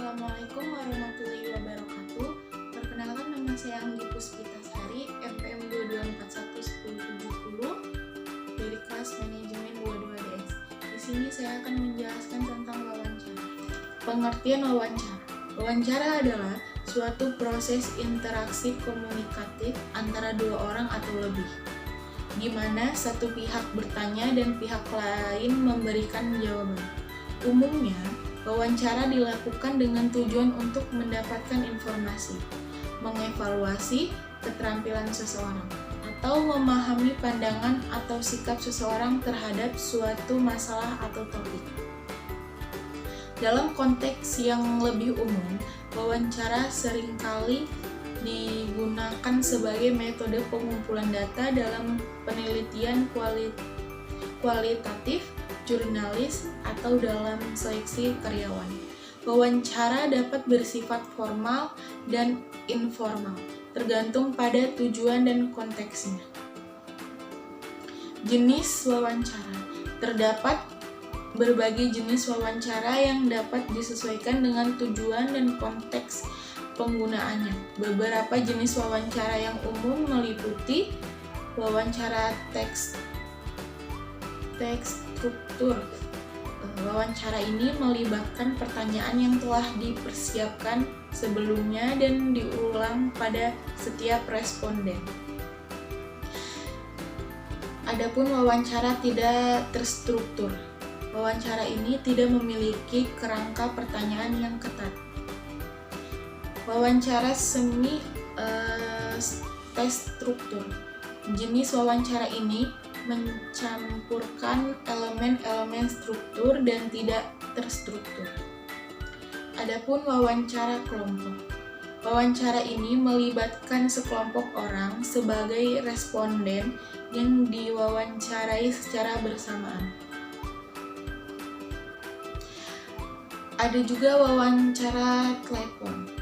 Assalamualaikum warahmatullahi wabarakatuh. Perkenalkan, nama saya Anggi Puspitasari, MPM 22411070 dari kelas manajemen 22DS. Di sini saya akan menjelaskan tentang wawancara. Pengertian wawancara. Wawancara adalah suatu proses interaksi komunikatif antara dua orang atau lebih, di mana satu pihak bertanya dan pihak lain memberikan jawaban. Umumnya, wawancara dilakukan dengan tujuan untuk mendapatkan informasi, mengevaluasi keterampilan seseorang, atau memahami pandangan atau sikap seseorang terhadap suatu masalah atau topik. Dalam konteks yang lebih umum, wawancara seringkali digunakan sebagai metode pengumpulan data dalam penelitian kualitatif, jurnalis, atau dalam seleksi karyawan. Wawancara dapat bersifat formal dan informal, tergantung pada tujuan dan konteksnya. Jenis wawancara. Terdapat berbagai jenis wawancara yang dapat disesuaikan dengan tujuan dan konteks penggunaannya. Beberapa jenis wawancara yang umum meliputi wawancara struktur. Wawancara ini melibatkan pertanyaan yang telah dipersiapkan sebelumnya dan diulang pada setiap responden. Adapun wawancara tidak terstruktur. Wawancara ini tidak memiliki kerangka pertanyaan yang ketat. Wawancara semi terstruktur. Jenis wawancara ini mencampurkan elemen-elemen struktur dan tidak terstruktur. Adapun wawancara kelompok. Wawancara ini melibatkan sekelompok orang sebagai responden yang diwawancarai secara bersamaan. Ada juga wawancara telepon.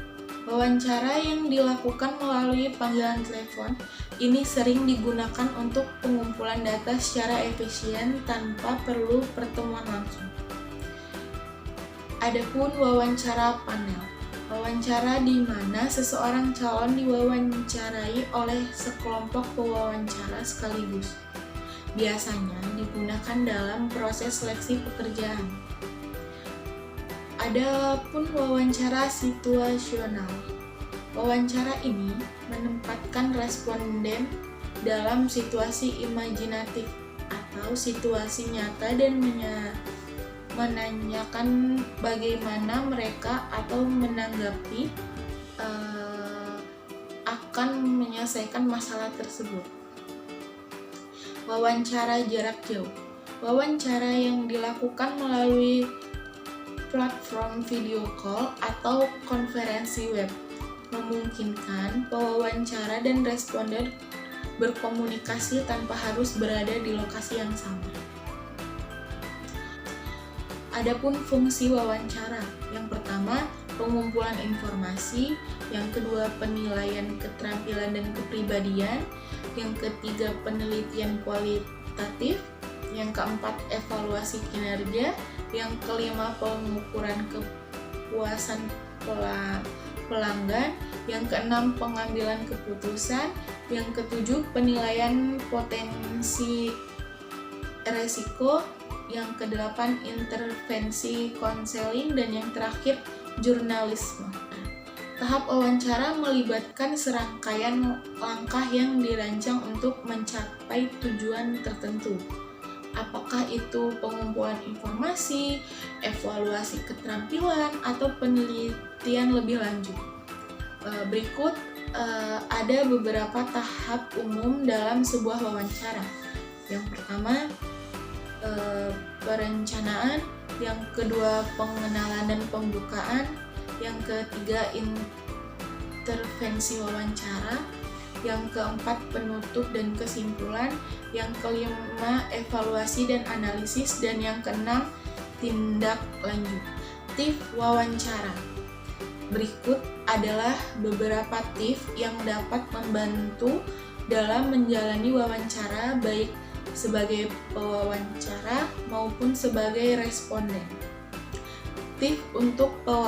Wawancara yang dilakukan melalui panggilan telepon ini sering digunakan untuk pengumpulan data secara efisien tanpa perlu pertemuan langsung. Adapun wawancara panel. Wawancara di mana seseorang calon diwawancarai oleh sekelompok pewawancara sekaligus. Biasanya digunakan dalam proses seleksi pekerjaan. Adapun wawancara situasional. Wawancara ini menempatkan responden dalam situasi imajinatif atau situasi nyata dan menanyakan bagaimana mereka atau menanggapi akan menyelesaikan masalah tersebut. Wawancara jarak jauh. Wawancara yang dilakukan melalui platform video call atau konferensi web memungkinkan pewawancara dan responden berkomunikasi tanpa harus berada di lokasi yang sama. Adapun fungsi wawancara, yang pertama pengumpulan informasi, yang kedua penilaian keterampilan dan kepribadian, yang ketiga penelitian kualitatif, yang keempat evaluasi kinerja, yang kelima pengukuran kepuasan pelanggan, yang keenam pengambilan keputusan, yang ketujuh penilaian potensi resiko, yang kedelapan intervensi konseling, dan yang terakhir jurnalisme. Tahap wawancara melibatkan serangkaian langkah yang dirancang untuk mencapai tujuan tertentu. Apakah itu pengumpulan informasi, evaluasi keterampilan, atau penelitian lebih lanjut? Berikut ada beberapa tahap umum dalam sebuah wawancara. Yang pertama, perencanaan, yang kedua pengenalan dan pembukaan, yang ketiga intervensi wawancara, yang keempat penutup dan kesimpulan, yang kelima evaluasi dan analisis, dan yang keenam tindak lanjut. Tips wawancara. Berikut adalah beberapa tips yang dapat membantu dalam menjalani wawancara baik sebagai pewawancara maupun sebagai responden. Tips untuk pewawancara.